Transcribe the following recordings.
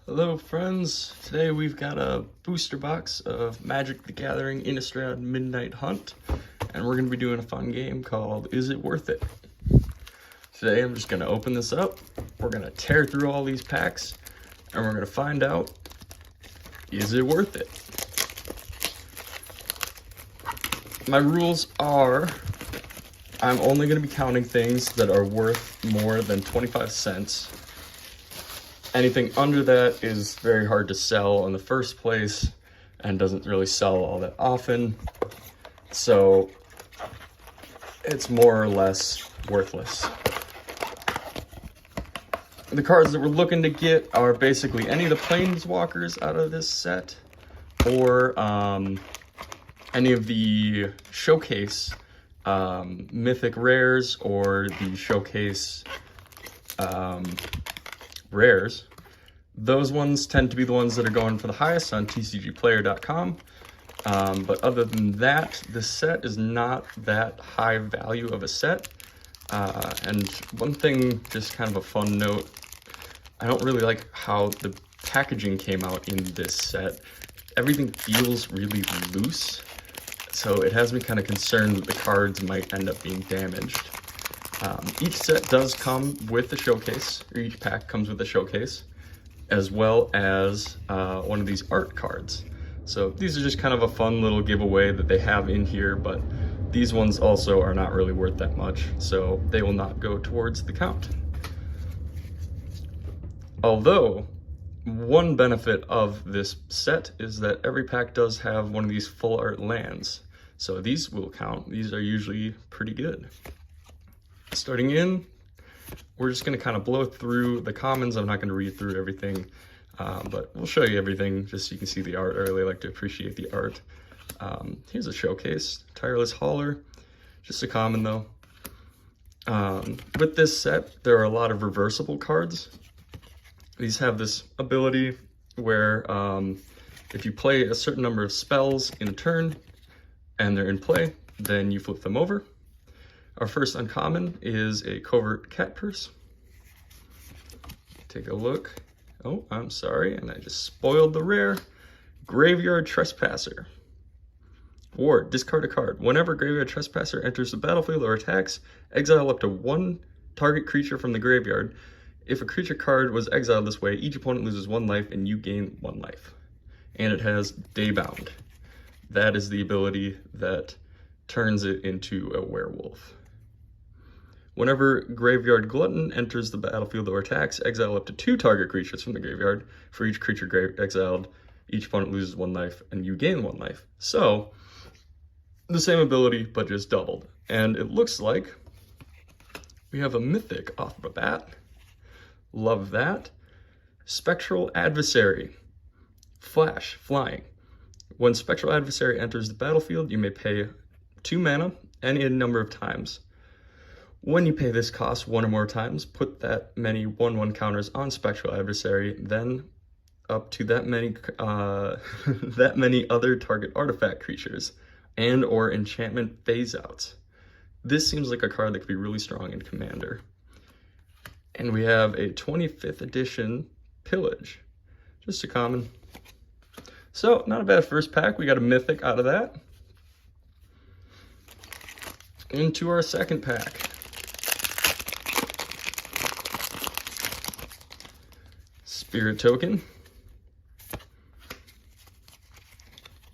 Hello friends, today we've got a booster box of Magic the Gathering Innistrad Midnight Hunt, and we're going to be doing a fun game called Is It Worth It? Today I'm just going to open this up, we're going to tear through all these packs, and we're going to find out, is it worth it? My rules are, I'm only going to be counting things that are worth more than 25 cents. Anything under that is very hard to sell in the first place and doesn't really sell all that often. So it's more or less worthless. The cards that we're looking to get are basically any of the Planeswalkers out of this set, or any of the showcase mythic rares, or the showcase rares. Those ones tend to be the ones that are going for the highest on TCGPlayer.com. But other than that, this set is not that high value of a set. And one thing, just kind of a fun note, I don't really like how the packaging came out in this set. Everything feels really loose, so it has me kind of concerned that the cards might end up being damaged. Each set does come with a showcase, or each pack comes with a showcase, as well as one of these art cards. So these are just kind of a fun little giveaway that they have in here, but these ones also are not really worth that much, so they will not go towards the count. Although, one benefit of this set is that every pack does have one of these full art lands, so these will count. These are usually pretty good. Starting in, we're just going to kind of blow through the commons. I'm not going to read through everything, but we'll show you everything just so you can see the art. I really like to appreciate the art. Here's a showcase, Tireless Hauler, just a common though. With this set, there are a lot of reversible cards. These have this ability where if you play a certain number of spells in a turn and they're in play, then you flip them over. Our first uncommon is a Covert Cat Purse. Take a look. Oh, I'm sorry, and I just spoiled the rare. Graveyard Trespasser. Ward, discard a card. Whenever Graveyard Trespasser enters the battlefield or attacks, exile up to one target creature from the graveyard. If a creature card was exiled this way, each opponent loses 1 life and you gain 1 life. And it has Daybound. That is the ability that turns it into a werewolf. Whenever Graveyard Glutton enters the battlefield or attacks, exile up to 2 target creatures from the graveyard. For each creature exiled, each opponent loses 1 life and you gain 1 life. So, the same ability, but just doubled. And it looks like we have a mythic off the bat. Love that. Spectral Adversary. Flash, flying. When Spectral Adversary enters the battlefield, you may pay 2 mana any number of times. When you pay this cost 1 or more times, put that many 1/1 counters on Spectral Adversary, then up to that many that many other target artifact creatures and or enchantment phase outs. This seems like a card that could be really strong in Commander. And we have a 25th edition Pillage, just a common. So not a bad first pack. We got a mythic out of that. Into our second pack. Spirit Token,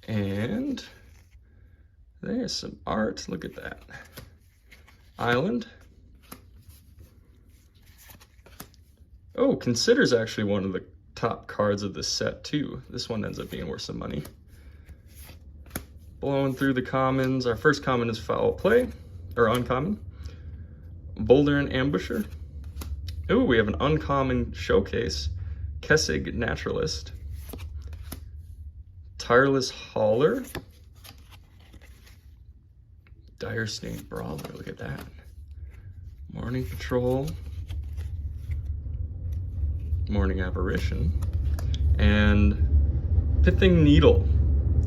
and there's some art, look at that. Island. Oh, Consider's actually one of the top cards of this set too. This one ends up being worth some money. Blowing through the commons, our first common is Foul Play, or uncommon. Boulder and Ambusher. Oh, we have an uncommon showcase. Kessig Naturalist, Tireless Hauler, Dire Stained Brawler, look at that, Morning Patrol, Morning Apparition, and Pithing Needle.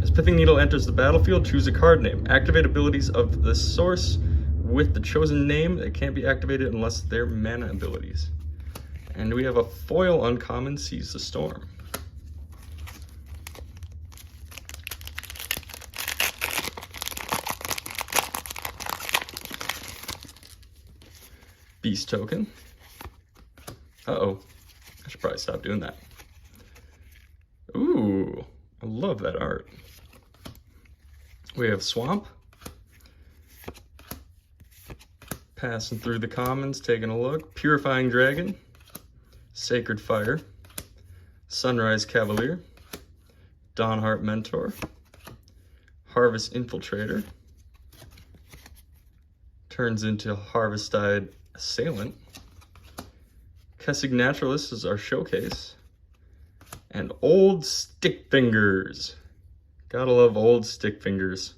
As Pithing Needle enters the battlefield, choose a card name. Activate abilities of the source with the chosen name that can't be activated unless they're mana abilities. And we have a foil uncommon, Seize the Storm. Beast token. Uh-oh, I should probably stop doing that. Ooh, I love that art. We have Swamp. Passing through the commons, taking a look. Purifying Dragon. Sacred Fire. Sunrise Cavalier. Dawnheart Mentor. Harvest Infiltrator. Turns into Harvest-Eyed Assailant. Kessig Naturalist is our showcase. And Old Stick Fingers. Gotta love Old Stick Fingers.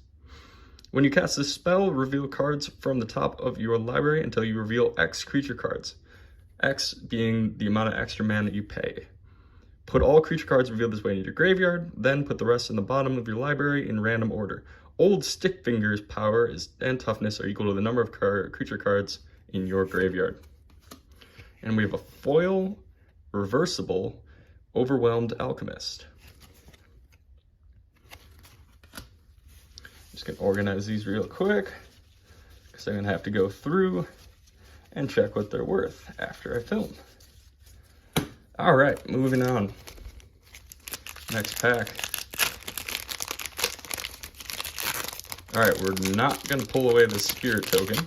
When you cast this spell, reveal cards from the top of your library until you reveal X creature cards. X being the amount of extra mana you pay. Put all creature cards revealed this way into your graveyard, then put the rest in the bottom of your library in random order. Old Stick Fingers' power and toughness are equal to the number of creature cards in your graveyard. And we have a foil, reversible, Overwhelmed Alchemist. Just gonna organize these real quick because I'm gonna have to go through and check what they're worth after I film. All right, moving on. Next pack. All right, we're not gonna pull away the spirit token.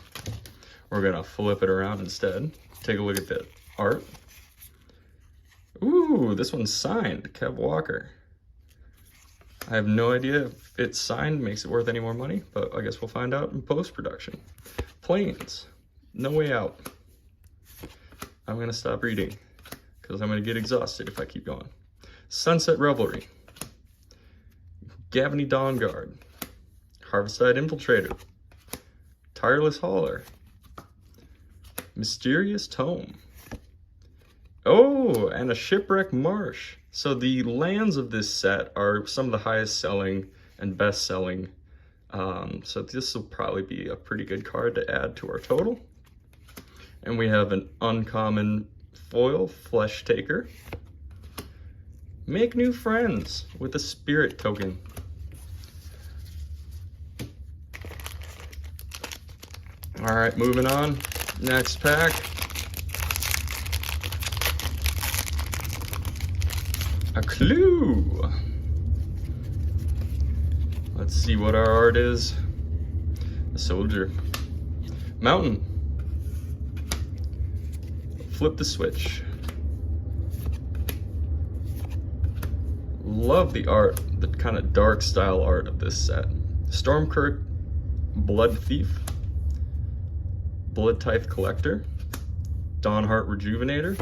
We're gonna flip it around instead. Take a look at the art. Ooh, this one's signed, Kev Walker. I have no idea if it's signed makes it worth any more money, but I guess we'll find out in post-production. Planes, No Way Out. I'm gonna stop reading because I'm gonna get exhausted if I keep going. Sunset Revelry. Gavany Dawnguard. Harvest-Eyed Infiltrator. Tireless Hauler. Mysterious Tome. Oh, and a Shipwreck Marsh. So the lands of this set are some of the highest selling and best selling. So this will probably be a pretty good card to add to our total. And we have an uncommon foil, Flesh Taker. Make new friends with a spirit token. All right, moving on. Next pack. A clue. Let's see what our art is. A soldier. Mountain. Flip the switch. Love the art, the kind of dark style art of this set. Stormkirk, Blood Thief. Blood Tithe Collector. Dawnheart Rejuvenator.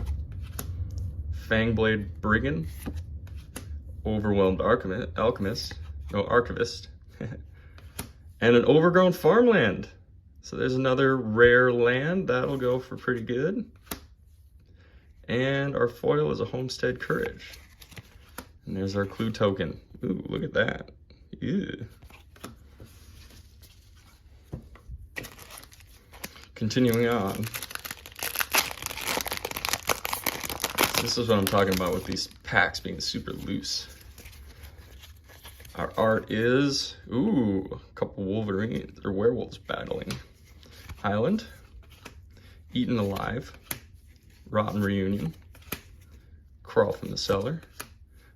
Fangblade Brigand. Overwhelmed Archivist, and an Overgrown Farmland. So there's another rare land. That'll go for pretty good. And our foil is a Homestead Courage. And there's our clue token. Ooh, look at that. Ew. Continuing on. This is what I'm talking about with these packs being super loose. Our art is, ooh, a couple Wolverines or werewolves battling. Island, Eaten Alive, Rotten Reunion, Crawl from the Cellar,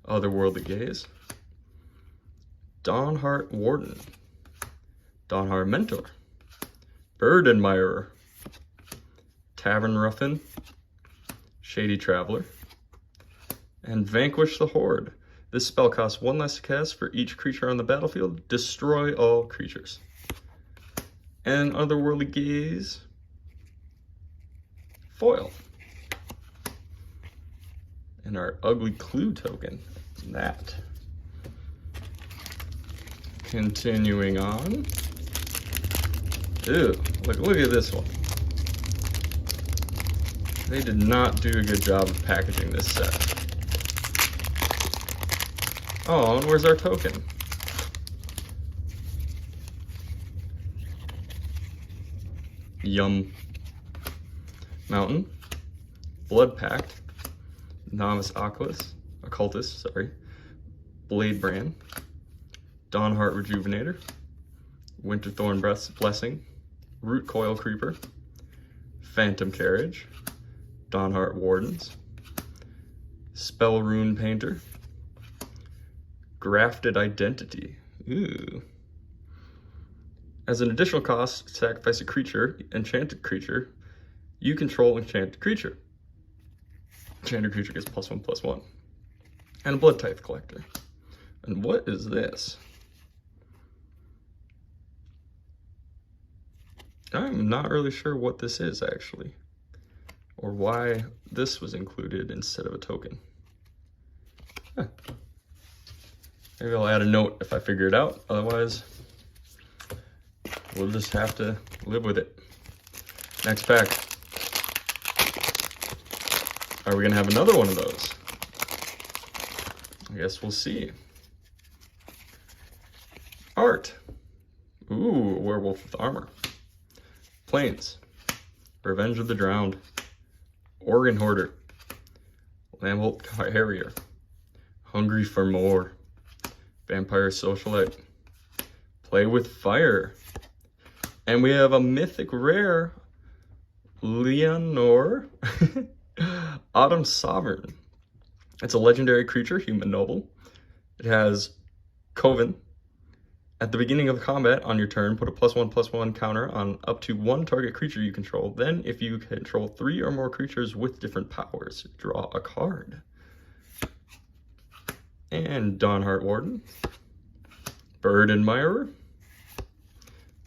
Otherworldly Gaze, Dawnheart Warden, Dawnheart Mentor, Bird Admirer, Tavern Ruffin, Shady Traveler, and Vanquish the Horde. This spell costs 1 less to cast for each creature on the battlefield. Destroy all creatures. And Otherworldly Gaze. Foil. And our ugly clue token. That. Continuing on. Ew, look at this one. They did not do a good job of packaging this set. Oh, and where's our token? Yum. Mountain. Blood Pact, Novice Occultist, Blade Brand, Dawnheart Rejuvenator, Winterthorn Blessing, Root Coil Creeper, Phantom Carriage, Dawnheart Wardens, Spell Rune Painter, Grafted Identity. Ooh. As an additional cost, sacrifice a creature, enchanted creature. You control enchanted creature. Enchanted creature gets +1/+1. And a Blood Tithe Collector. And what is this? I'm not really sure what this is actually, or why this was included instead of a token. Huh. Maybe I'll add a note if I figure it out. Otherwise, we'll just have to live with it. Next pack. Are we gonna have another one of those? I guess we'll see. Art. Ooh, Werewolf with Armor. Plains. Revenge of the Drowned. Organ Hoarder. Lambolt Harrier. Hungry for More. Vampire Socialite. Play with Fire. And we have a mythic rare, Leonor Autumn Sovereign. It's a legendary creature, human noble. It has Coven. At the beginning of combat on your turn, put a +1/+1 counter on up to one target creature you control. Then, if you control 3 or more creatures with different powers, draw a card. And Dawnheart Warden. Bird Admirer.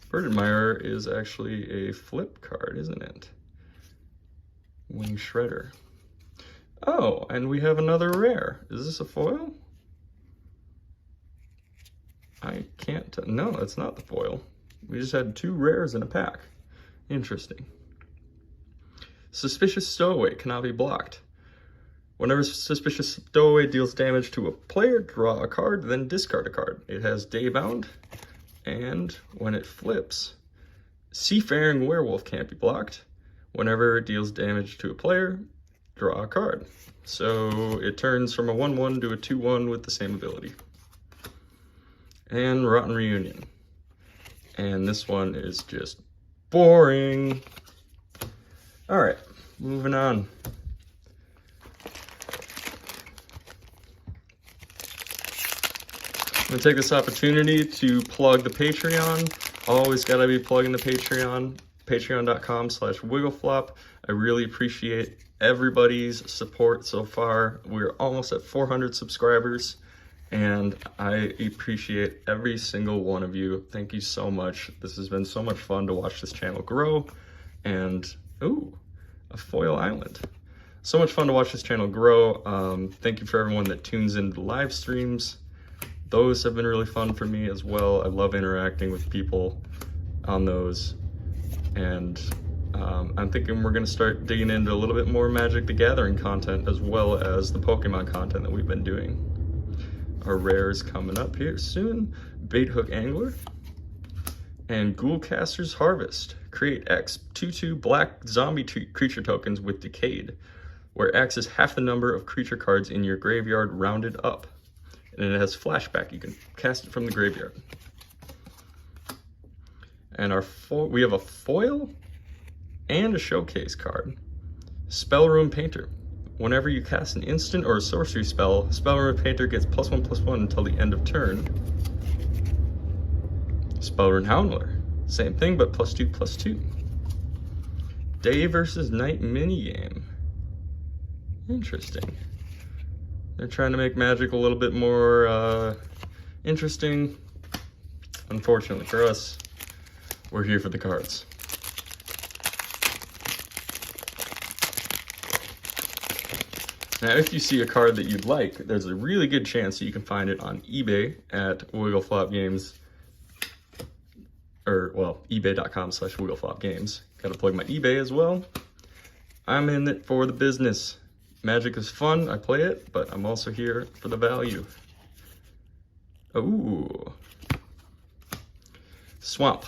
Bird Admirer is actually a flip card, isn't it? Wing Shredder. Oh, and we have another rare. Is this a foil? I can't, no, it's not the foil. We just had 2 rares in a pack. Interesting. Suspicious Stowaway cannot be blocked. Whenever Suspicious Stowaway deals damage to a player, draw a card, then discard a card. It has Daybound, and when it flips, Seafaring Werewolf can't be blocked. Whenever it deals damage to a player, draw a card. So it turns from a 1/1 to a 2/1 with the same ability. And Rotten Reunion. And this one is just boring. All right, moving on. I'm gonna take this opportunity to plug the Patreon. Always gotta be plugging the Patreon. Patreon.com/wiggleflop. I really appreciate everybody's support so far. We're almost at 400 subscribers. And I appreciate every single one of you. Thank you so much. This has been so much fun to watch this channel grow. And, ooh, a foil island. So much fun to watch this channel grow. Thank you for everyone that tunes into the live streams. Those have been really fun for me as well. I love interacting with people on those. And I'm thinking we're gonna start digging into a little bit more Magic the Gathering content as well as the Pokemon content that we've been doing. Our rares coming up here soon. Bait Hook Angler and Ghoulcaster's Harvest. Create X 2/2 black zombie creature tokens with Decayed, where X is half the number of creature cards in your graveyard rounded up. And it has flashback. You can cast it from the graveyard. And we have a foil and a showcase card. Spell Rune Painter. Whenever you cast an instant or a sorcery spell, Spell Rune Painter gets +1/+1 until the end of turn. Spell Rune Houndler. Same thing, but +2/+2. Day versus Night minigame. Interesting. They're trying to make Magic a little bit more interesting. Unfortunately for us, we're here for the cards. Now, if you see a card that you'd like, there's a really good chance that you can find it on eBay at Wiggleflop Games, or, well, ebay.com/Wiggleflop Games. Gotta plug my eBay as well. I'm in it for the business. Magic is fun, I play it, but I'm also here for the value. Ooh. Swamp.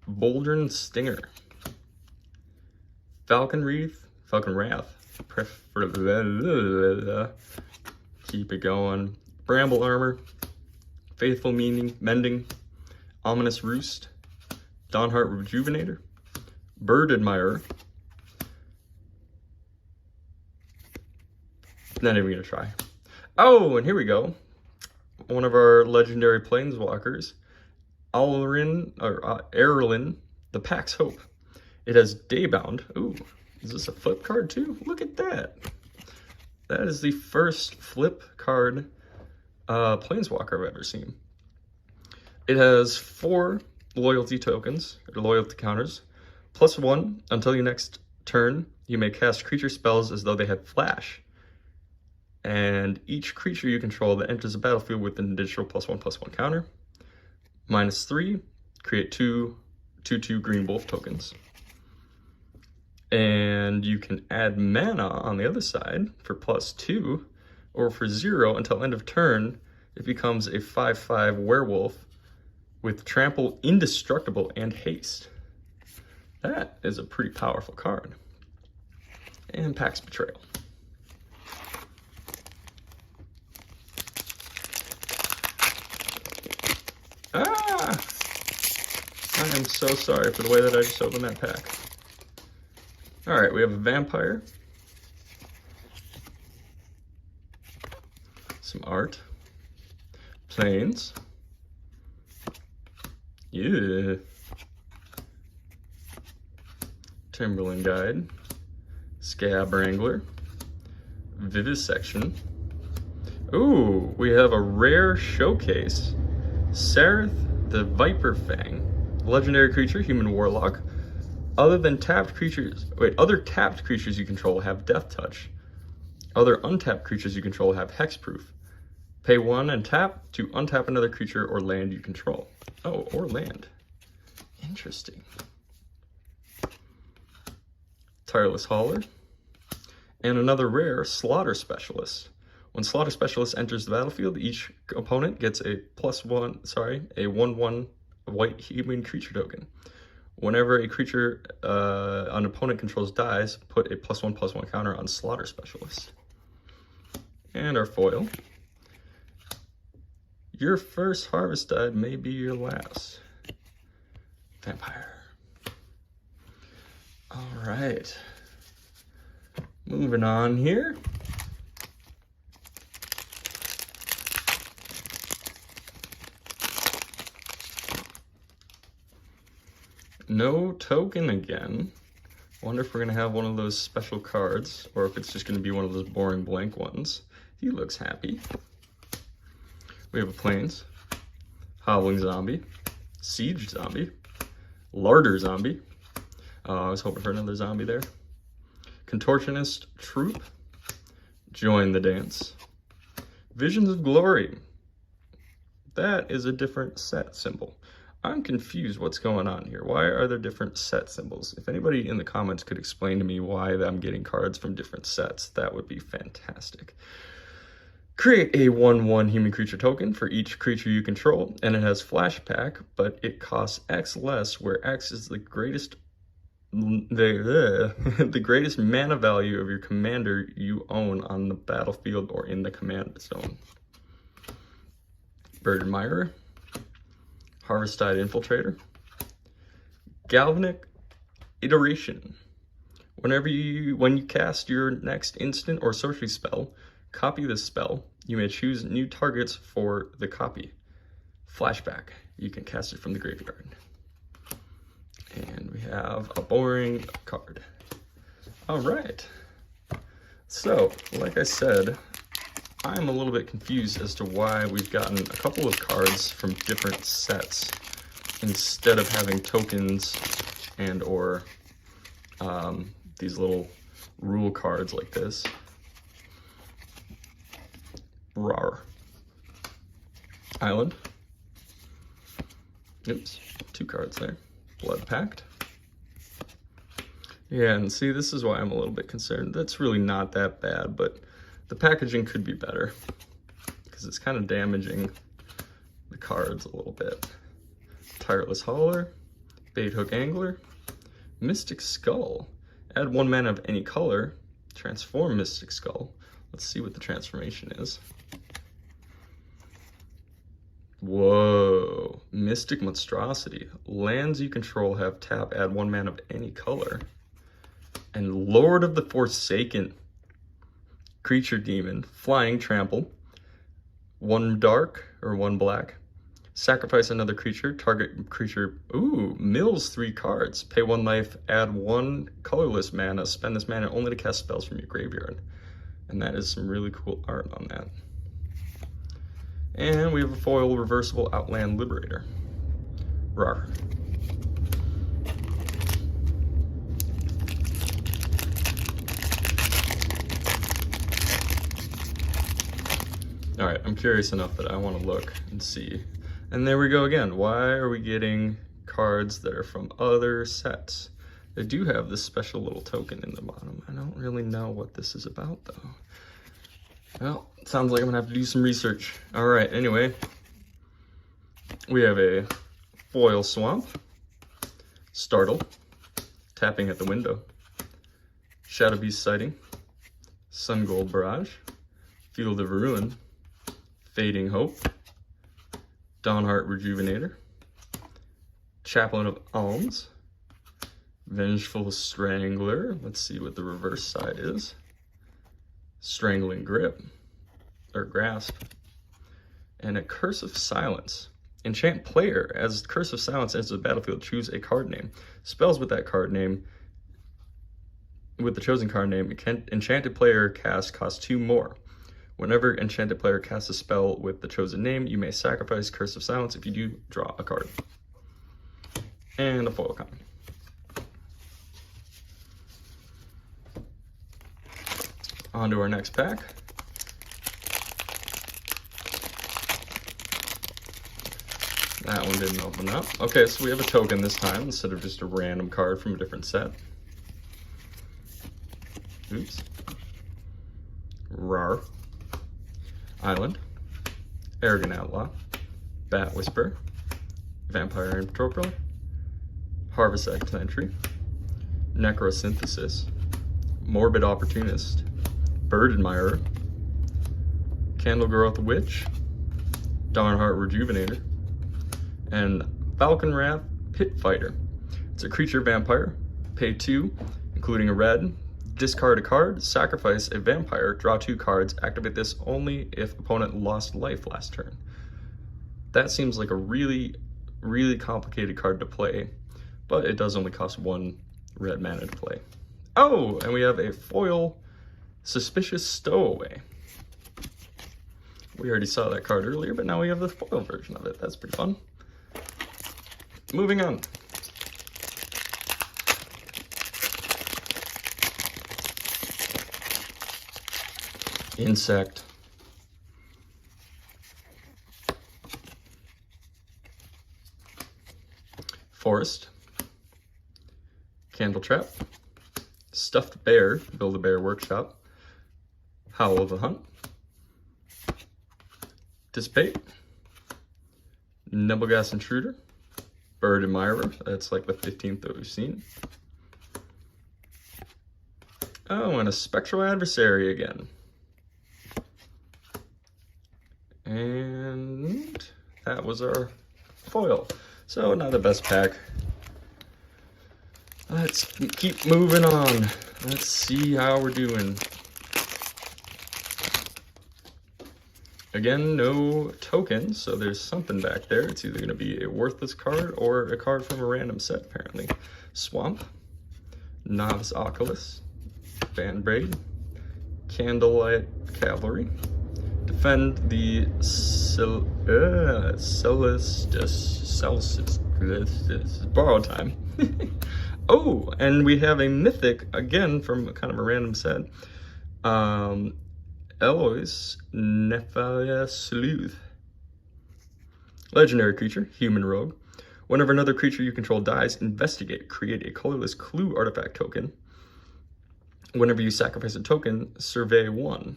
Boldrin Stinger. Falcon Wrath, keep it going, Bramble Armor, Faithful Mending, Ominous Roost, Dawnheart Rejuvenator, Bird Admirer, not even gonna try. Oh, and here we go. One of our legendary planeswalkers, Erlin, the Pax Hope. It has Daybound. Ooh, is this a flip card too? Look at that. That is the first flip card planeswalker I've ever seen. It has 4 loyalty tokens, or loyalty counters, +1 until your next turn. You may cast creature spells as though they had flash. And each creature you control that enters the battlefield with an additional +1/+1 counter. -3, create 2/2 green wolf tokens. And you can add mana on the other side for +2, or for 0 until end of turn, it becomes a 5/5 werewolf with trample, indestructible, and haste. That is a pretty powerful card. And Pax Betrayal. Ah! I am so sorry for the way that I just opened that pack. Alright, we have a Vampire. Some art. Planes. Yeah. Timberland Guide. Scab Wrangler. Vivisection. Ooh, we have a rare showcase. Sarith the Viper Fang, legendary creature, human warlock. Other tapped creatures you control have Death Touch. Other untapped creatures you control have Hexproof. Pay 1 and tap to untap another creature or land you control. Oh, or land. Interesting. Tireless Hauler. And another rare, Slaughter Specialist. When Slaughter Specialist enters the battlefield, each opponent gets a 1/1 white human creature token. Whenever a creature an opponent controls dies, put a +1/+1 counter on Slaughter Specialist. And our foil. Your first Harvest Tide may be your last. Vampire. All right. Moving on here. No token again. Wonder if we're gonna have one of those special cards, or if it's just gonna be one of those boring blank ones. He looks happy. We have a Plains, Howling Zombie, Siege Zombie, Larder Zombie. I was hoping for another zombie there. Contortionist Troop, Join the Dance, Visions of Glory. That is a different set symbol. I'm confused what's going on here. Why are there different set symbols? If anybody in the comments could explain to me why I'm getting cards from different sets, that would be fantastic. Create a 1/1 human creature token for each creature you control, and it has Flashback, but it costs X less, where X is the greatest mana value of your commander you own on the battlefield or in the command zone. Bird Admirer. Harvest-Tide Infiltrator. Galvanic Iteration. When you cast your next instant or sorcery spell, copy this spell. You may choose new targets for the copy. Flashback. You can cast it from the graveyard. And we have a boring card. All right. So, like I said, I'm a little bit confused as to why we've gotten a couple of cards from different sets instead of having tokens and or these little rule cards like this. Rar. Island. Oops, 2 cards there. Blood Pact. Yeah, and see, this is why I'm a little bit concerned. That's really not that bad, but the packaging could be better because it's kind of damaging the cards a little bit. Tireless Hauler, Baithook Angler, Mystic Skull. Add 1 mana of any color. Transform Mystic Skull. Let's see what the transformation is. Whoa. Mystic Monstrosity. Lands you control have tap, add 1 mana of any color. And Lord of the Forsaken. Creature demon. Flying, trample. 1 dark or 1 black. Sacrifice another creature. Target creature, mills 3 cards. Pay 1 life, add 1 colorless mana. Spend this mana only to cast spells from your graveyard. And that is some really cool art on that. And we have a foil reversible Outland Liberator. Rawr. Alright, I'm curious enough that I want to look and see. And there we go again. Why are we getting cards that are from other sets? They do have this special little token in the bottom. I don't really know what this is about though. Well, sounds like I'm gonna have to do some research. Alright, anyway. We have a Foil Swamp, Startle, Tapping at the Window, Shadow Beast Sighting, Sun Gold Barrage, Field of Ruin, Fading Hope, Dawnheart Rejuvenator, Chaplain of Alms, Vengeful Strangler. Let's see what the reverse side is. Strangling Grip, or Grasp, and a Curse of Silence. Enchant player. As Curse of Silence enters the battlefield, choose a card name. Spells with that card name, with the chosen card name, enchanted player cast costs 2 more. Whenever enchanted player casts a spell with the chosen name, you may sacrifice Curse of Silence. If you do, draw a card. And a foil common. On to our next pack. That one didn't open up. Okay, so we have a token this time instead of just a random card from a different set. Oops. Rawr. Island, Arrogant Outlaw, Bat Whisper, Vampire Interpreter, Harvest Entry, Necrosynthesis, Morbid Opportunist, Bird Admirer, Candlegrowth Witch, Dawnheart Rejuvenator, and Falcon Wrath Pit Fighter. It's a creature vampire, pay 2, including a red. Discard a card, sacrifice a vampire, draw 2 cards, activate this only if opponent lost life last turn. That seems like a really, really complicated card to play, but it does only cost 1 red mana to play. Oh, and we have a foil Suspicious Stowaway. We already saw that card earlier, but now we have the foil version of it. That's pretty fun. Moving on. Insect, Forest, Candle Trap, Stuffed Bear, Build-A-Bear Workshop, Howl of the Hunt, Dissipate, Nimblegas Intruder, Bird Admirer, that's like the 15th that we've seen. Oh, and a Spectral Adversary again. And that was our foil. So not the best pack. Let's keep moving on. Let's see how we're doing. Again, no tokens, so there's something back there. It's either going to be a worthless card or a card from a random set, apparently. Swamp, Novice Oculus, Van Braid, Candlelight Cavalry, Defend the Celestis, borrow time. Oh, and we have a mythic, again, from kind of a random set. Elois Nephalia Sleuth. Legendary creature, human rogue. Whenever another creature you control dies, investigate. Create a colorless clue artifact token. Whenever you sacrifice a token, survey 1.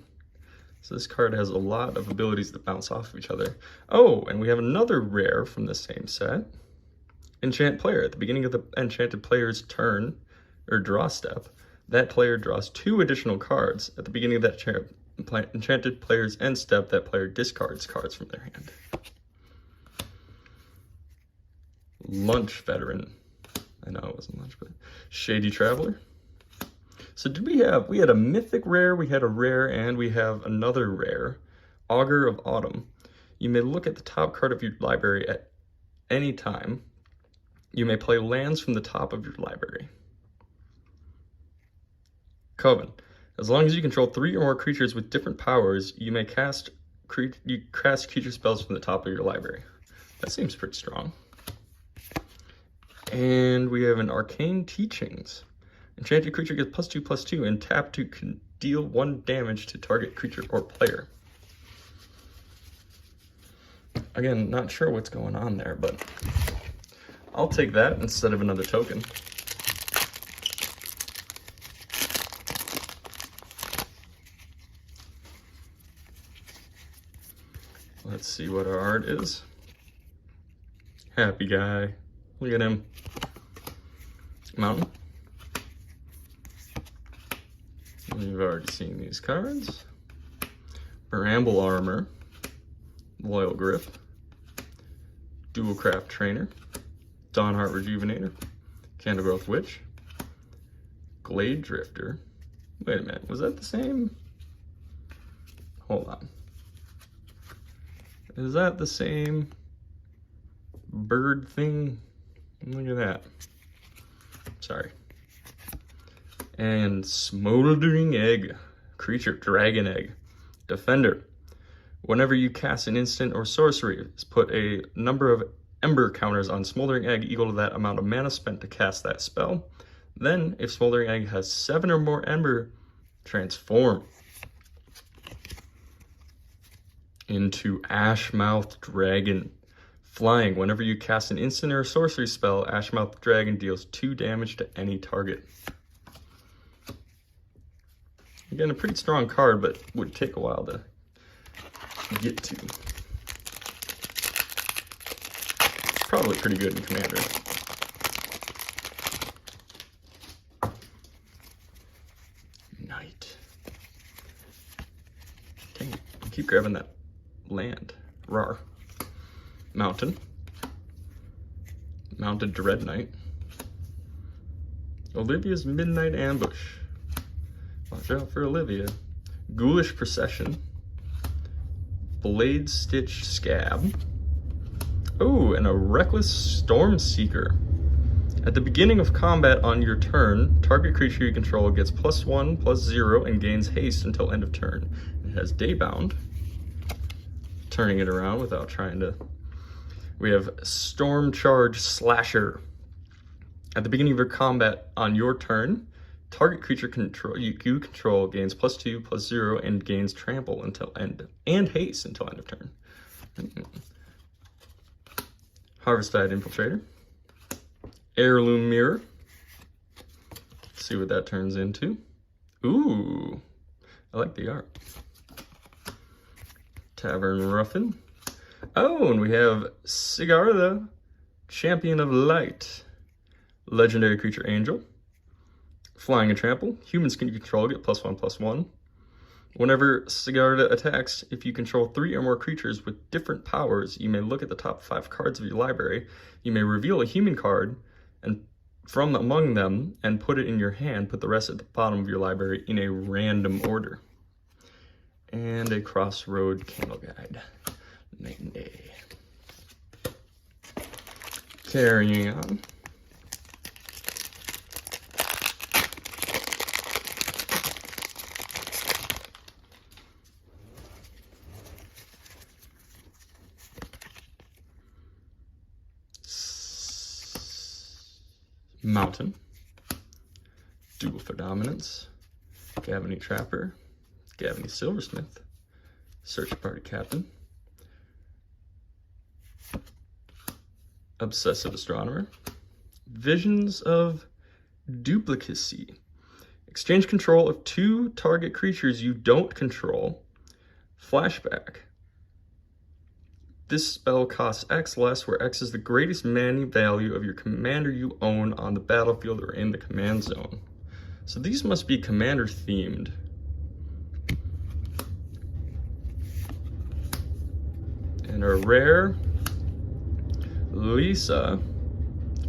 So this card has a lot of abilities that bounce off of each other. Oh, and we have another rare from the same set. Enchant player. At the beginning of the enchanted player's turn, or draw step, that player draws 2 additional cards. At the beginning of that enchanted player's end step, that player discards cards from their hand. Lunch Veteran. I know it wasn't lunch, but Shady Traveler. So we had a mythic rare, we had a rare, and we have another rare, Augur of Autumn. You may look at the top card of your library at any time. You may play lands from the top of your library. Coven. As long as you control 3 or more creatures with different powers, you may cast creature spells from the top of your library. That seems pretty strong. And we have an Arcane Teachings. Enchanted creature gets +2/+2 and tap to deal 1 damage to target creature or player. Again, not sure what's going on there, but I'll take that instead of another token. Let's see what our art is. Happy guy. Look at him. Mountain. We've already seen these cards. Bramble Armor. Loyal Grip. Dual Craft Trainer. Dawnheart Rejuvenator. Candlegrowth Witch. Glade Drifter. Wait a minute, was that the same? Hold on. Is that the same bird thing? Look at that. Sorry. And Smoldering Egg. Creature, Dragon Egg. Defender. Whenever you cast an instant or sorcery, put a number of Ember counters on Smoldering Egg equal to that amount of mana spent to cast that spell. Then, if Smoldering Egg has 7 or more Ember, transform into Ashmouth Dragon. Flying. Whenever you cast an instant or sorcery spell, Ashmouth Dragon deals 2 damage to any target. Again, a pretty strong card, but would take a while to get to. Probably pretty good in Commander. Knight. Dang it, I keep grabbing that land. Rar. Mountain. Mounted Dread Knight. Olivia's Midnight Ambush. Watch out for Olivia. Ghoulish Procession. Blade Stitch Scab. Oh, and a Reckless Storm Seeker. At the beginning of combat on your turn, target creature you control gets +1/+0 and gains haste until end of turn. It has Daybound. Turning it around without trying to. We have Storm Charge Slasher. At the beginning of your combat on your turn, target creature you control gains +2/+0 and gains trample until end and haste until end of turn. Harvestide Infiltrator. Heirloom Mirror. Let's see what that turns into. Ooh, I like the art. Tavern Ruffin. Oh, and we have Sigarda, Champion of Light. Legendary Creature Angel. Flying and Trample. Humans can control get +1/+1. Whenever Sigarda attacks, if you control 3 or more creatures with different powers, you may look at the top 5 cards of your library. You may reveal a human card and from among them and put it in your hand. Put the rest at the bottom of your library in a random order. And a Crossroad Candle Guide. Night and day. Carrying on. Mountain. Duel for Dominance. Gavany Trapper. Gavany Silversmith. Search Party Captain. Obsessive Astronomer. Visions of Duplicacy. Exchange control of 2 target creatures you don't control. Flashback. This spell costs X less, where X is the greatest mana value of your commander you own on the battlefield or in the command zone. So these must be Commander themed. And a rare Lisa,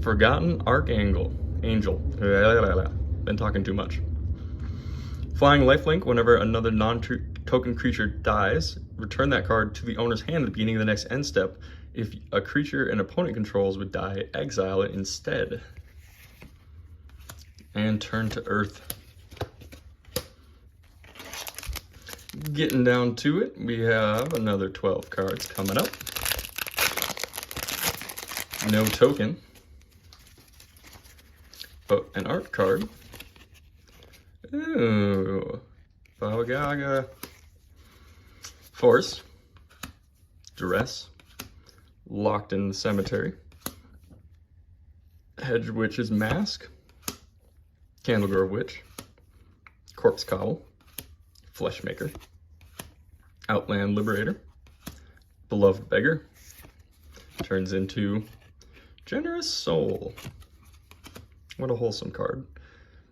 Forgotten Archangel. Been talking too much. Flying lifelink, whenever another non-token creature dies, return that card to the owner's hand at the beginning of the next end step. If a creature an opponent controls would die, exile it instead. And turn to Earth. Getting down to it, we have another 12 cards coming up. No token, but an art card. Ooh, Baba Yaga. Force, Duress, Locked in the Cemetery, Hedge Witch's Mask, Candlegrove Witch, Corpse Cowl, Fleshmaker, Outland Liberator, Beloved Beggar, turns into Generous Soul. What a wholesome card.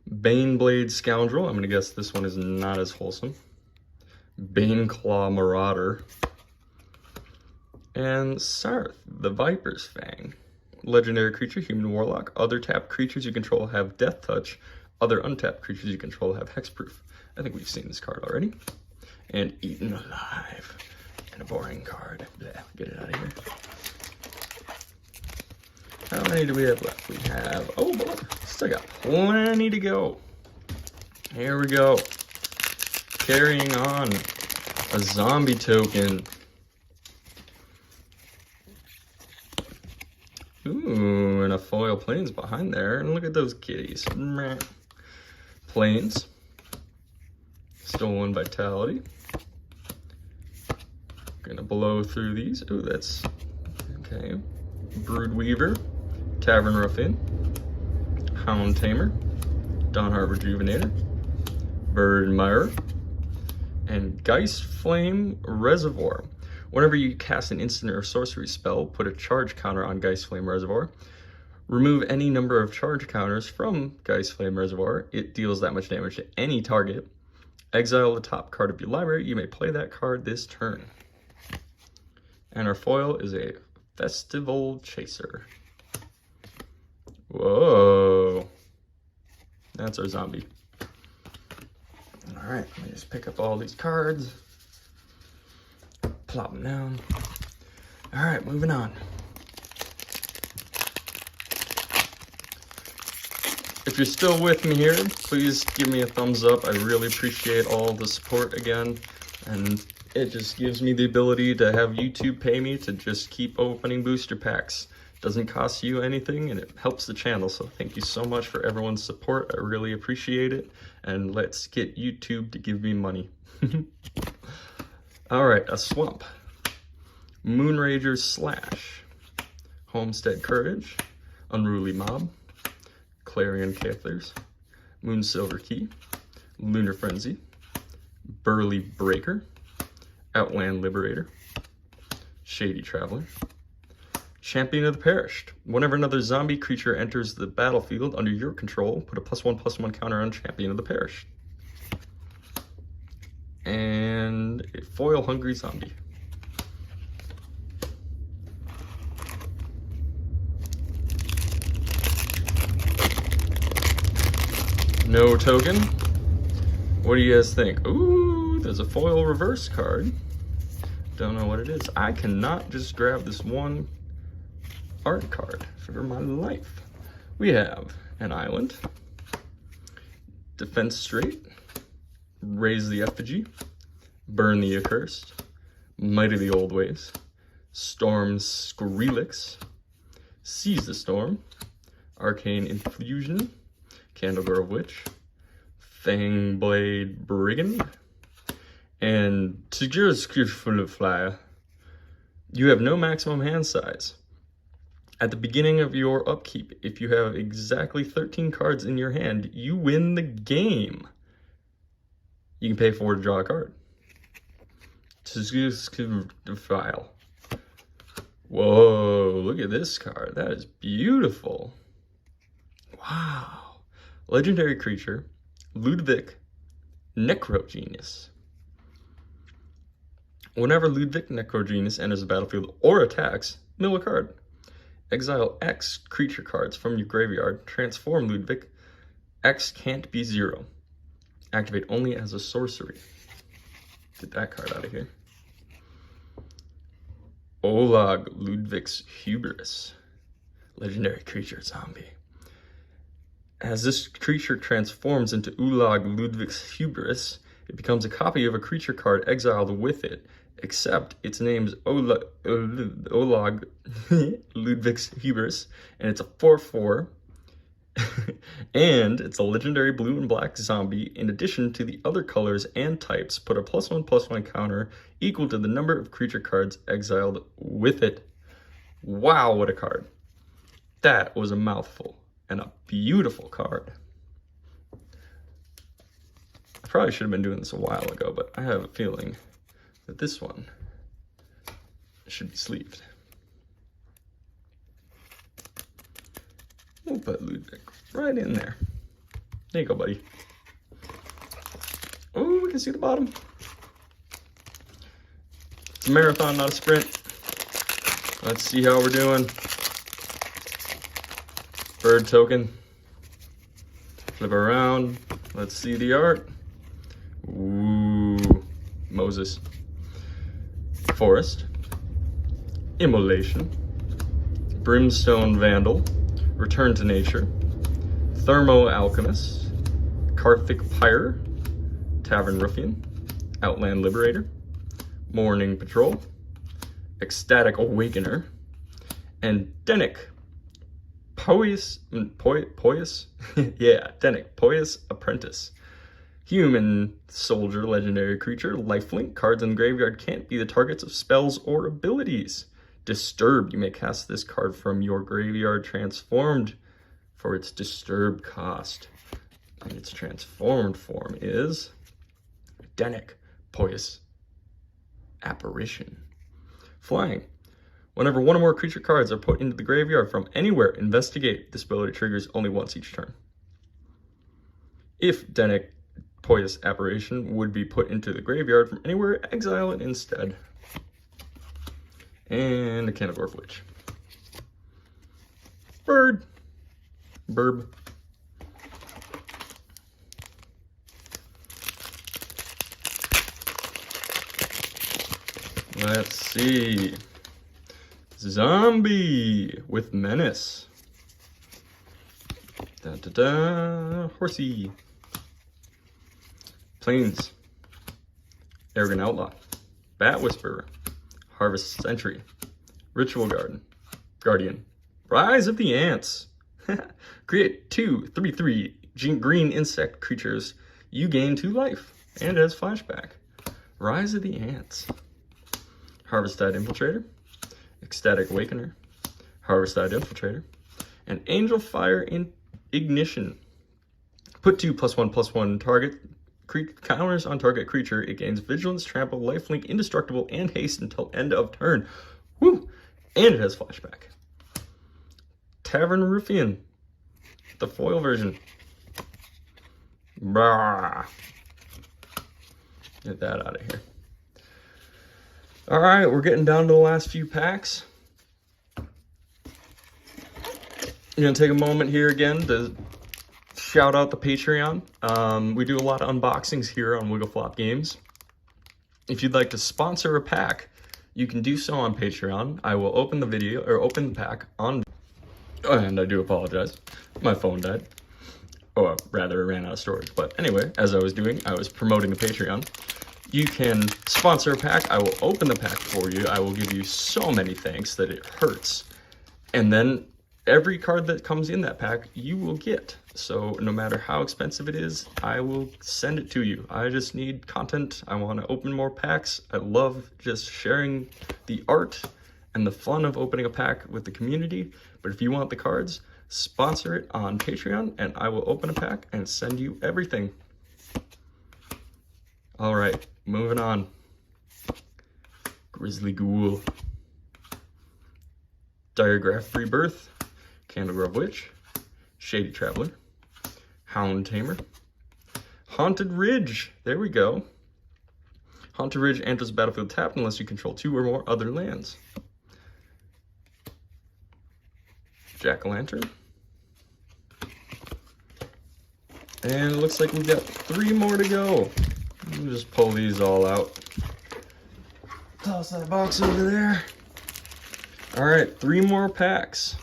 Baneblade Scoundrel, I'm gonna guess this one is not as wholesome. Baneclaw Marauder. And Sarth, the Viper's Fang. Legendary creature, human warlock. Other tapped creatures you control have Death Touch. Other untapped creatures you control have Hexproof. I think we've seen this card already. And Eaten Alive. And a boring card. Blech, get it out of here. How many do we have left? We have, oh boy, still got plenty to go. Here we go. Carrying on, a zombie token. Ooh, and a foil Plains behind there. And look at those kitties. Plains. Stolen Vitality. Gonna blow through these. Ooh, that's, okay. Broodweaver. Tavern Ruffian, Hound Tamer, Dawnheart Rejuvenator, Bird Admirer, and Geist Flame Reservoir. Whenever you cast an instant or sorcery spell, put a charge counter on Geist Flame Reservoir. Remove any number of charge counters from Geist Flame Reservoir. It deals that much damage to any target. Exile the top card of your library. You may play that card this turn. And our foil is a Festival Chaser. Whoa, that's our zombie. All right, let me just pick up all these cards, plop them down. All right, moving on. If you're still with me here, please give me a thumbs up. I really appreciate all the support again, and it just gives me the ability to have YouTube pay me to just keep opening booster packs. Doesn't cost you anything, and it helps the channel, so thank you so much for everyone's support. I really appreciate it, and let's get YouTube to give me money. All right, a swamp. Moonrager's Slash, Homestead Courage, Unruly Mob, Clarion Cathlers, Moonsilver Key, Lunar Frenzy, Burly Breaker, Outland Liberator, Shady Traveler, Champion of the Perished. Whenever another zombie creature enters the battlefield under your control, put a +1/+1 counter on Champion of the Perished. And a foil Hungry Zombie. No token. What do you guys think? Ooh, there's a foil reverse card. Don't know what it is. I cannot just grab this one art card for my life. We have an Island, Defense Straight, Raise the Effigy, Burn the Accursed, Might of the Old Ways, Storm Skrillex, Seize the Storm, Arcane Infusion, Candlegrove Witch, Fangblade Brigand, and TCGPlayer Flyer. You have no maximum hand size. At the beginning of your upkeep, if you have exactly 13 cards in your hand, you win the game. You can pay 4 to draw a card. File. Whoa, look at this card. That is beautiful. Wow. Legendary creature. Ludwig Necrogenius. Whenever Ludwig Necrogenius enters the battlefield or attacks, mill a card. Exile X creature cards from your graveyard. Transform Ludwig. X can't be 0. Activate only as a sorcery. Get that card out of here. Olag Ludwig's Hubris. Legendary creature zombie. As this creature transforms into Olag Ludwig's Hubris, it becomes a copy of a creature card exiled with it, except its name's Olag Ludwig's Hubris, and it's a 4/4, and it's a legendary blue and black zombie. In addition to the other colors and types, put a +1/+1 counter equal to the number of creature cards exiled with it. Wow, what a card. That was a mouthful, and a beautiful card. I probably should have been doing this a while ago, but I have a feeling that this one should be sleeved. We'll put Ludwig right in there. There you go, buddy. Oh, we can see the bottom. It's a marathon, not a sprint. Let's see how we're doing. Bird token. Flip around. Let's see the art. Ooh, Moses. Forest. Immolation. Brimstone Vandal. Return to Nature. Thermo Alchemist. Karthik Pyre. Tavern Ruffian. Outland Liberator. Morning Patrol. Ecstatic Awakener. And Denic. Poius? Yeah, Denic. Poius Apprentice. Human soldier, legendary creature, lifelink. Cards in the graveyard can't be the targets of spells or abilities. Disturb. You may cast this card from your graveyard transformed for its disturb cost. And its transformed form is Denic. Poius Apparition. Flying. Whenever one or more creature cards are put into the graveyard from anywhere, investigate. This ability triggers only once each turn. If Denic Poius Apparition would be put into the graveyard from anywhere, exile it instead. And a Canagorf Witch. Bird. Burb. Let's see. Zombie with Menace. Da da da. Horsey. Plains. Arrogant Outlaw. Bat Whisperer. Harvest Sentry. Ritual Guardian. Rise of the Ants. Create 2 3/3 green insect creatures. You gain 2 life. And as flashback. Rise of the Ants. Harvest-Tide Infiltrator. Ecstatic Awakener. Harvest-Tide Infiltrator. And Angel Fire in Ignition. Put 2 +1/+1 target counters on target creature. It gains Vigilance, Trample, Lifelink, Indestructible, and Haste until end of turn. Woo! And it has flashback. Tavern Ruffian. The foil version. Brah. Get that out of here. All right, we're getting down to the last few packs. I'm gonna take a moment here again to shout out the Patreon. We do a lot of unboxings here on Wiggle Flop Games. If you'd like to sponsor a pack, you can do so on Patreon. I will open the video or open the pack on. Oh, and I do apologize. My phone died. Or rather, it ran out of storage. But anyway, as I was doing, I was promoting the Patreon. You can sponsor a pack. I will open the pack for you. I will give you so many thanks that it hurts. And then every card that comes in that pack, you will get. So no matter how expensive it is, I will send it to you. I just need content. I want to open more packs. I love just sharing the art and the fun of opening a pack with the community. But if you want the cards, sponsor it on Patreon, and I will open a pack and send you everything. All right, moving on. Grizzly Ghoul. Diregraph Rebirth. Candlegrove Witch. Shady Traveler. Hound Tamer. Haunted Ridge. There we go. Haunted Ridge enters the battlefield tapped unless you control 2 or more other lands. Jack-o'-lantern. And it looks like we've got 3 more to go. We'll just pull these all out. Toss that box over there. All right, 3 more packs.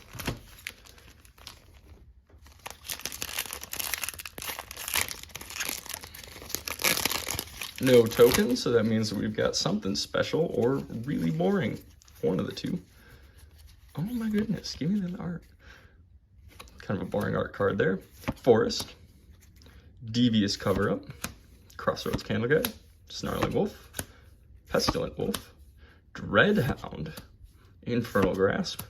No tokens, so that means that we've got something special or really boring. One of the two. Oh my goodness, give me the art. Kind of a boring art card there. Forest. Devious Cover-Up. Crossroads Candleguy. Snarling Wolf. Pestilent Wolf. Dreadhound. Infernal Grasp.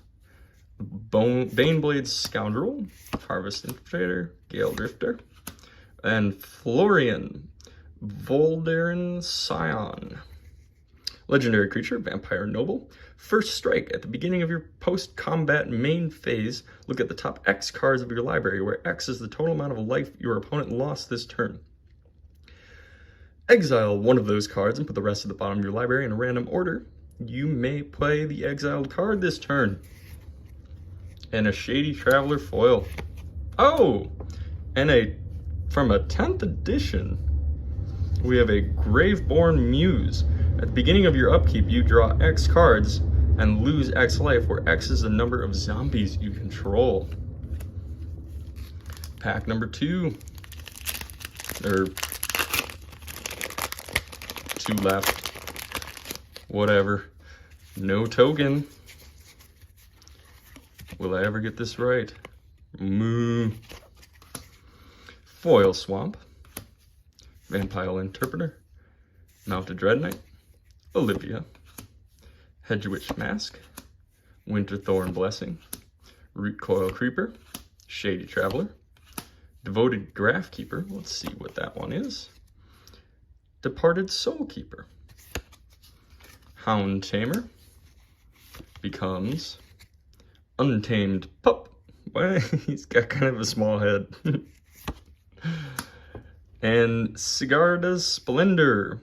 Baneblade Scoundrel. Harvest Infiltrator. Gale Drifter. And Florian. Voldaren Scion. Legendary creature, Vampire Noble. First strike. At the beginning of your post-combat main phase, look at the top X cards of your library, where X is the total amount of life your opponent lost this turn. Exile one of those cards and put the rest at the bottom of your library in a random order. You may play the exiled card this turn. And a Shady Traveler foil. Oh! And from a 10th edition, we have a Graveborn Muse. At the beginning of your upkeep, you draw X cards and lose X life, where X is the number of zombies you control. Pack number 2. Or 2 left. Whatever. No token. Will I ever get this right? Moo. Foil Swamp. Vampire Interpreter. Mounted Dread Knight. Olivia. Hedgewitch Mask. Winterthorn Blessing. Root Coil Creeper. Shady Traveler. Devoted Graphkeeper. Let's see what that one is. Departed Soul Keeper. Hound Tamer. Becomes Untamed Pup. Well, he's got kind of a small head. And Sigarda's Splendor.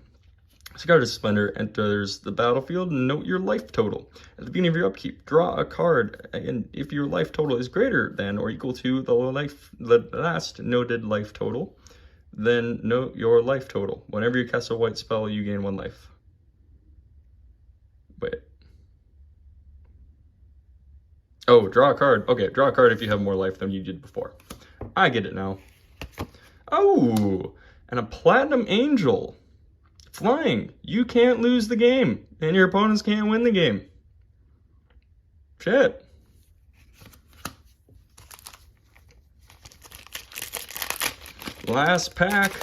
Sigarda's Splendor enters the battlefield. Note your life total. At the beginning of your upkeep, draw a card, and if your life total is greater than or equal to the last noted life total, then note your life total. Whenever you cast a white spell, you gain 1 life. Wait. Oh, draw a card. Okay, draw a card if you have more life than you did before. I get it now. Oh, and a Platinum Angel. Flying. You can't lose the game, and your opponents can't win the game. Shit. Last pack.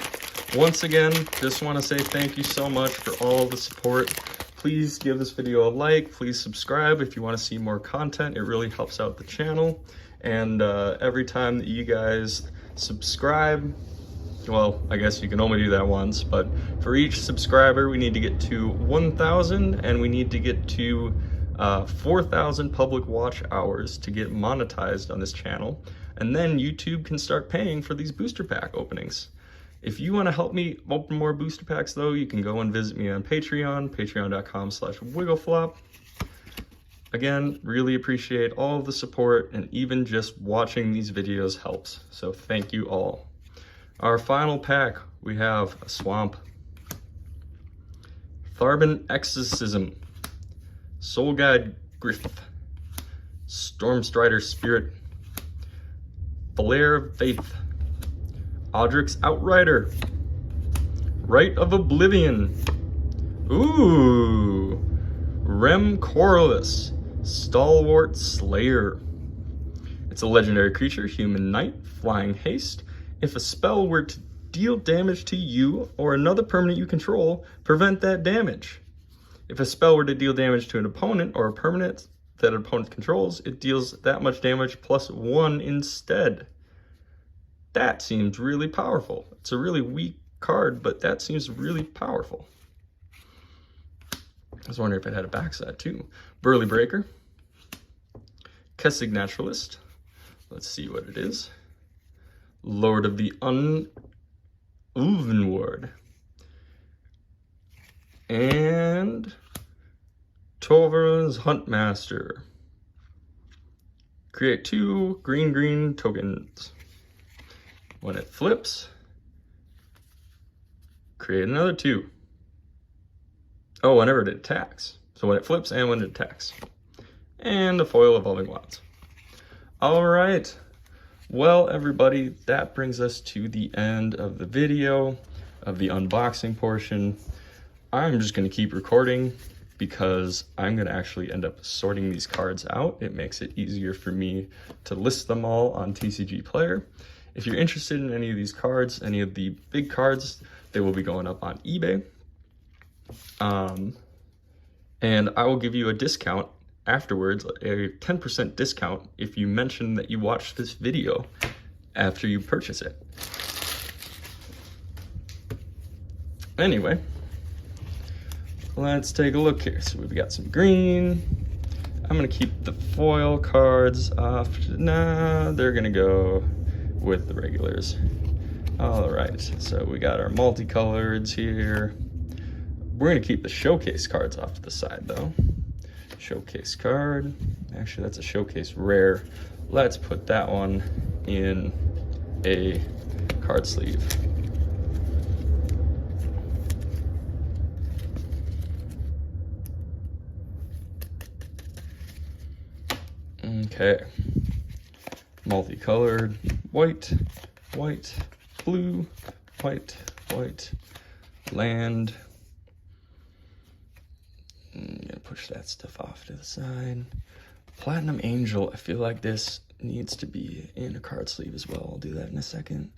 Once again, just want to say thank you so much for all the support. Please give this video a like. Please subscribe if you want to see more content. It really helps out the channel. And every time that you guys subscribe, well, I guess you can only do that once, but for each subscriber, we need to get to 1,000, and we need to get to 4,000 public watch hours to get monetized on this channel. And then YouTube can start paying for these booster pack openings. If you want to help me open more booster packs, though, you can go and visit me on Patreon, patreon.com/wiggleflop. Again, really appreciate all of the support, and even just watching these videos helps. So thank you all. Our final pack, we have a Swamp, Tharbin Exorcism, Soul Guide Griff, Stormstrider Spirit, Flare of Faith, Audric's Outrider, Rite of Oblivion, ooh, Rem Corliss, Stalwart Slayer. It's a legendary creature, human knight, flying haste. If a spell were to deal damage to you or another permanent you control, prevent that damage. If a spell were to deal damage to an opponent or a permanent that an opponent controls, it deals that much damage +1 instead. That seems really powerful. It's a really weak card, but that seems really powerful. I was wondering if it had a backside too. Burly Breaker. Kessig Naturalist. Let's see what it is. Lord of the Uvenward. And Tover's Huntmaster. Create 2 green tokens. When it flips, create another 2. Oh, whenever it attacks. So when it flips and when it attacks. And the foil Evolving Wilds. All right. Well, everybody, that brings us to the end of the video, of the unboxing portion. I'm just going to keep recording because I'm going to actually end up sorting these cards out. It makes it easier for me to list them all on TCGPlayer. If you're interested in any of these cards, any of the big cards, they will be going up on eBay. And I will give you a discount afterwards, a 10% discount if you mention that you watched this video after you purchase it. Anyway, let's take a look here. So we've got some green. I'm gonna keep the foil cards off. Nah, they're gonna go with the regulars. All right, so we got our multicoloreds here. We're gonna keep the showcase cards off to the side though. Showcase card. Actually, that's a showcase rare. Let's put that one in a card sleeve. Okay. Multicolored. White, white, blue, white, white, land. I'm gonna push that stuff off to the side. Platinum Angel, I feel like this needs to be in a card sleeve as well. I'll do that in a second.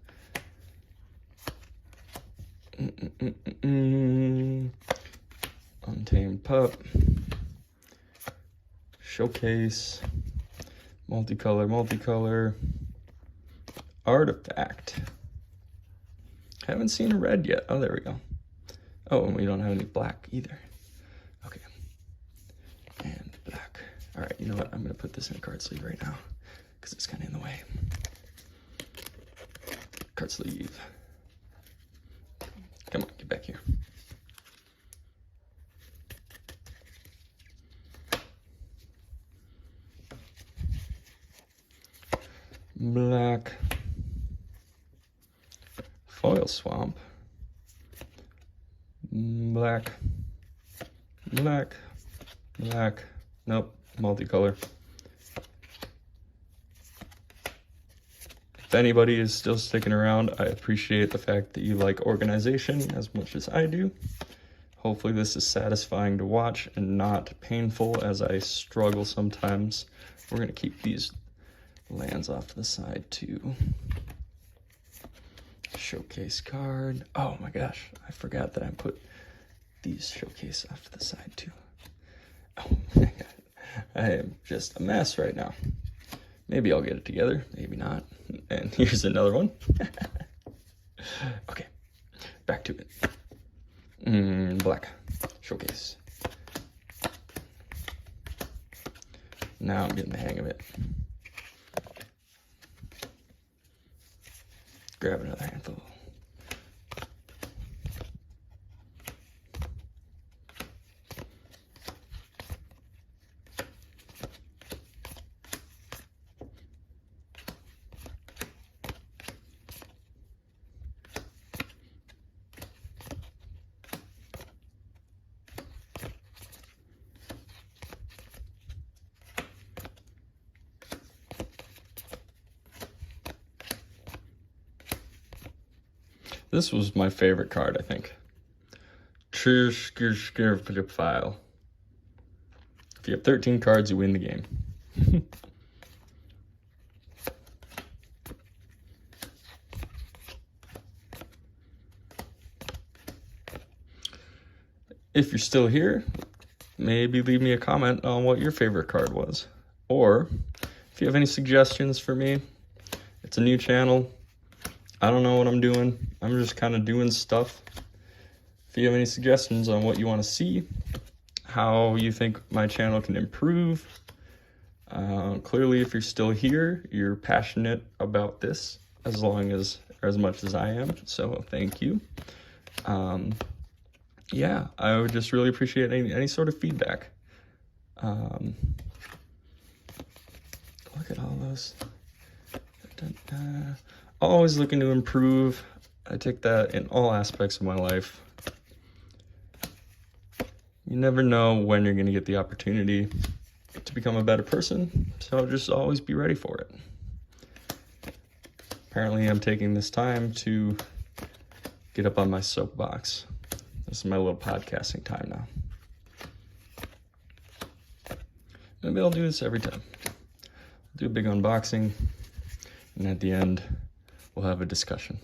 Untamed Pup. Showcase. Multicolor. Artifact. Haven't seen a red yet. Oh, there we go. Oh, and we don't have any black either. Okay. And black. All right, you know what? I'm gonna put this in a card sleeve right now because it's kind of in the way. Card sleeve. Come on, get back here. Black. Foil Swamp. Black. Black. Black. Nope. Multicolor. If anybody is still sticking around, I appreciate the fact that you like organization as much as I do. Hopefully this is satisfying to watch and not painful as I struggle sometimes. We're going to keep these lands off to the side too. Showcase card. Oh my gosh, I forgot that I put these showcase off to the side too. Oh my god. I am just a mess right now. Maybe I'll get it together, maybe not. And here's another one. Okay, back to it. Black, showcase. Now I'm getting the hang of it. Grab another handful. This was my favorite card, I think. File. If you have 13 cards, you win the game. If you're still here, maybe leave me a comment on what your favorite card was. Or if you have any suggestions for me, it's a new channel. I don't know what I'm doing. I'm just kind of doing stuff. If you have any suggestions on what you want to see, how you think my channel can improve, clearly if you're still here, you're passionate about this, as long as as much as I am, so thank you. Yeah, I would just really appreciate any sort of feedback. Look at all those. Always looking to improve. I take that in all aspects of my life. You never know when you're going to get the opportunity to become a better person, so just always be ready for it. Apparently, I'm taking this time to get up on my soapbox. This is my little podcasting time now. Maybe I'll do this every time. I'll do a big unboxing, and at the end, we'll have a discussion.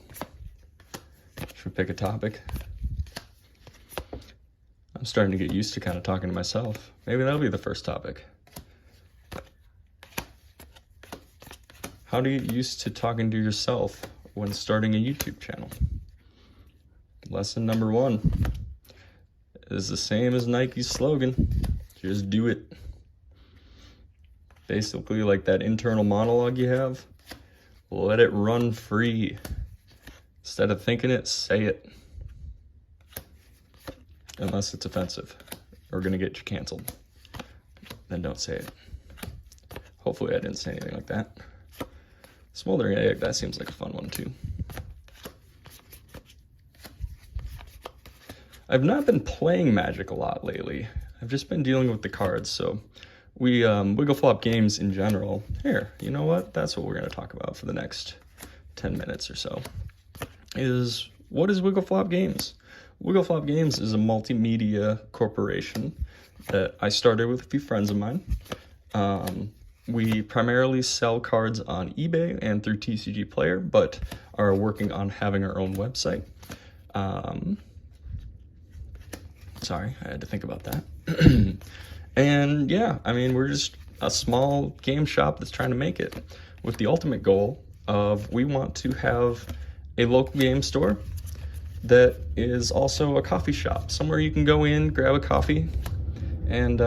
Should we pick a topic? I'm starting to get used to kind of talking to myself. Maybe that'll be the first topic. How do you get used to talking to yourself when starting a YouTube channel? Lesson number 1 is the same as Nike's slogan. Just do it. Basically, like that internal monologue you have, let it run free. Instead of thinking it, say it. Unless it's offensive or gonna get you canceled, then don't say it. Hopefully I didn't say anything like that. Smoldering egg, that seems like a fun one too. I've not been playing Magic a lot lately. I've just been dealing with the cards, so we Wiggle Flop games in general. Here, you know what? That's what we're gonna talk about for the next 10 minutes or so. What is Wiggle Flop Games? Wiggle Flop Games is a multimedia corporation that I started with a few friends of mine. We primarily sell cards on eBay and through TCGPlayer, but are working on having our own website. Sorry, I had to think about that. And yeah, I mean, we're just a small game shop that's trying to make it with the ultimate goal of we want to have a local game store that is also a coffee shop, somewhere you can go in, grab a coffee, and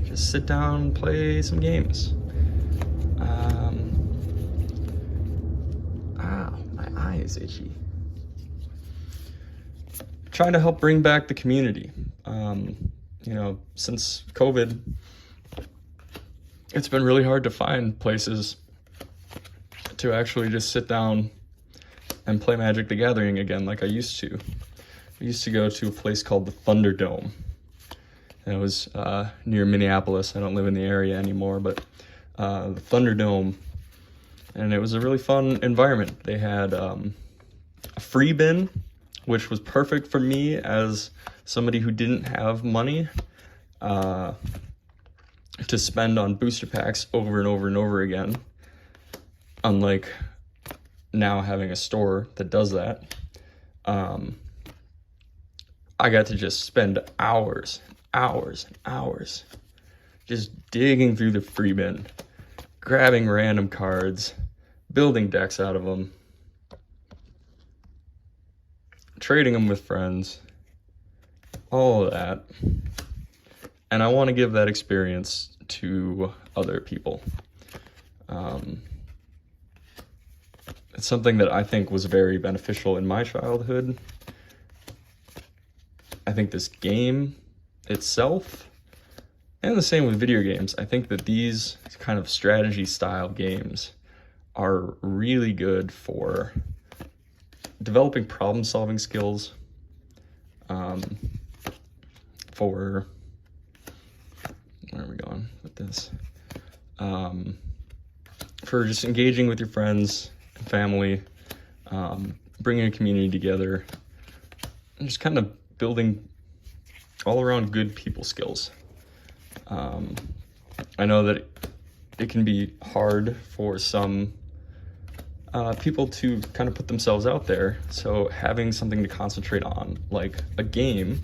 just sit down and play some games. Ow, my eye is itchy. Trying to help bring back the community. You know, since COVID, it's been really hard to find places to actually just sit down and play Magic the Gathering again like I used to. I used to go to a place called the Thunderdome. And it was near Minneapolis. I don't live in the area anymore, but the Thunderdome. And it was a really fun environment. They had a free bin, which was perfect for me as somebody who didn't have money to spend on booster packs over and over and over again. Unlike now having a store that does that. I got to just spend hours just digging through the free bin, grabbing random cards, building decks out of them, trading them with friends, all of that. And I want to give that experience to other people. It's something that I think was very beneficial in my childhood. I think this game itself, and the same with video games, I think that these kind of strategy style games are really good for developing problem solving skills, for, where are we going with this? For just engaging with your friends and family, bringing a community together, and just kind of building all around good people skills. I know that it can be hard for some people to kind of put themselves out there, so having something to concentrate on, like a game,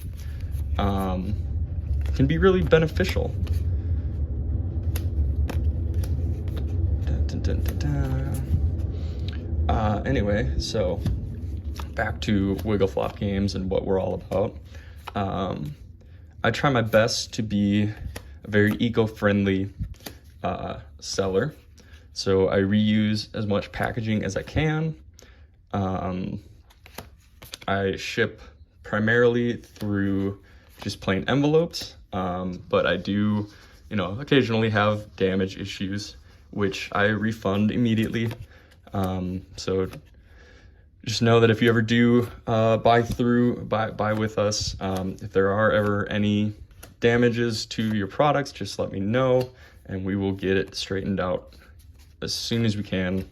can be really beneficial. Anyway, so back to Wiggle Flop Games and what we're all about. I try my best to be a very eco-friendly seller. So I reuse as much packaging as I can. I ship primarily through just plain envelopes, but I do, occasionally have damage issues, which I refund immediately. So just know that if you ever do buy with us, if there are ever any damages to your products, just let me know and we will get it straightened out as soon as we can.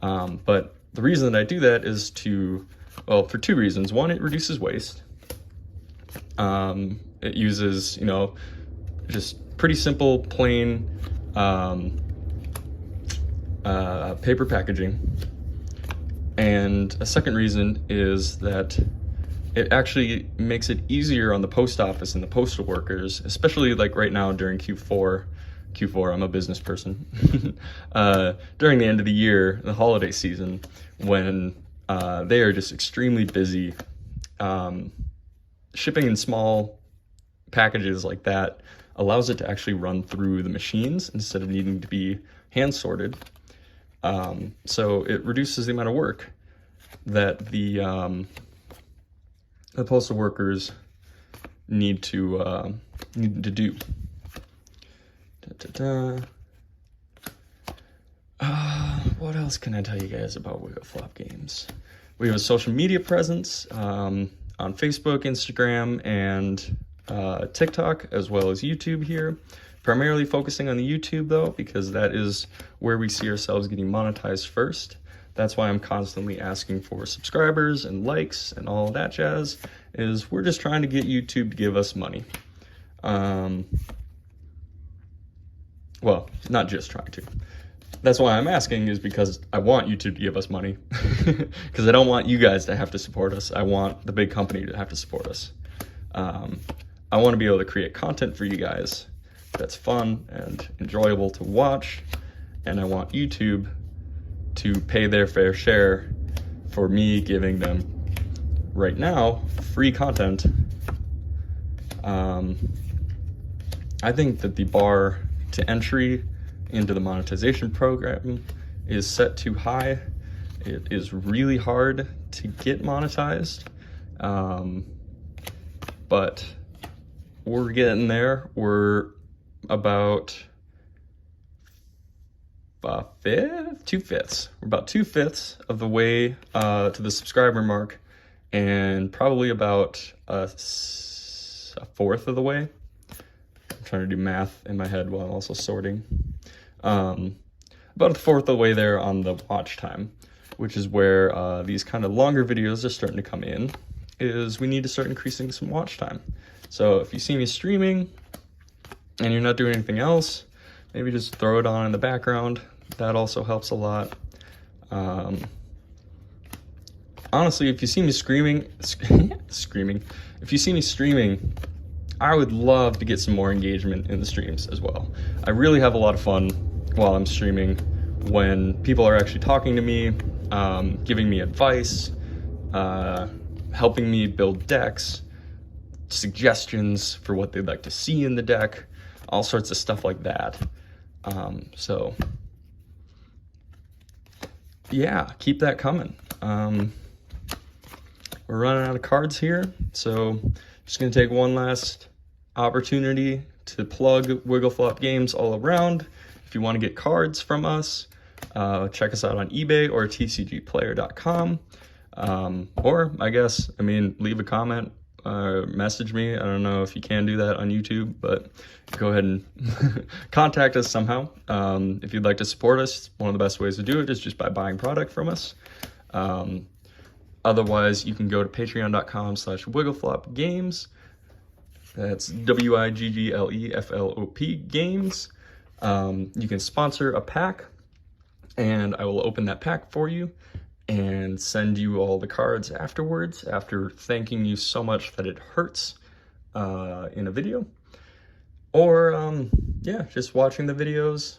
But the reason that I do that is for two reasons. One, it reduces waste. It uses, just pretty simple, plain paper packaging. And a second reason is that it actually makes it easier on the post office and the postal workers, especially like right now during Q4, I'm a business person, during the end of the year, the holiday season, when they are just extremely busy. Shipping in small packages like that allows it to actually run through the machines instead of needing to be hand sorted. So it reduces the amount of work that the postal workers need to do. What else can I tell you guys about Wiggle Flop Games? We have a social media presence on Facebook, Instagram, and TikTok, as well as YouTube here. Primarily focusing on the YouTube though, because that is where we see ourselves getting monetized first. That's why I'm constantly asking for subscribers and likes and all of that jazz, is we're just trying to get YouTube to give us money. Well, not just trying to. That's why I'm asking, is because I want YouTube to give us money. Because I don't want you guys to have to support us. I want the big company to have to support us. I want to be able to create content for you guys that's fun and enjoyable to watch. And I want YouTube to pay their fair share for me giving them, right now, free content. I think that the bar to entry into the monetization program is set too high. It is really hard to get monetized, but we're getting there. We're about 2/5. We're about 2/5 of the way to the subscriber mark, and probably about a fourth of the way. I'm trying to do math in my head while I'm also sorting. About a fourth of the way there on the watch time, which is where these kind of longer videos are starting to come in, is we need to start increasing some watch time. So if you see me streaming and you're not doing anything else, maybe just throw it on in the background. That also helps a lot. Honestly, if you see me if you see me streaming, I would love to get some more engagement in the streams as well. I really have a lot of fun while I'm streaming when people are actually talking to me, giving me advice, helping me build decks, suggestions for what they'd like to see in the deck, all sorts of stuff like that. So yeah, keep that coming. We're running out of cards here, so just gonna take one last opportunity to plug Wiggle Flop Games all around. If you want to get cards from us, check us out on eBay or TCGPlayer.com. Or leave a comment, message me. I don't know if you can do that on YouTube, but go ahead and contact us somehow. If you'd like to support us, one of the best ways to do it is just by buying product from us. Otherwise, you can go to patreon.com/wiggleflopgames. That's WIGGLEFLOP games. You can sponsor a pack, and I will open that pack for you and send you all the cards afterwards, after thanking you so much that it hurts in a video. Or, just watching the videos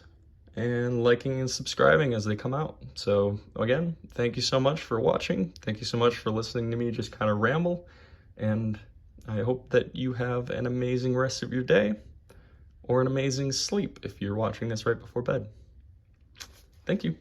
and liking and subscribing as they come out. So again, thank you so much for watching. Thank you so much for listening to me just kind of ramble. And I hope that you have an amazing rest of your day, or an amazing sleep if you're watching this right before bed. Thank you.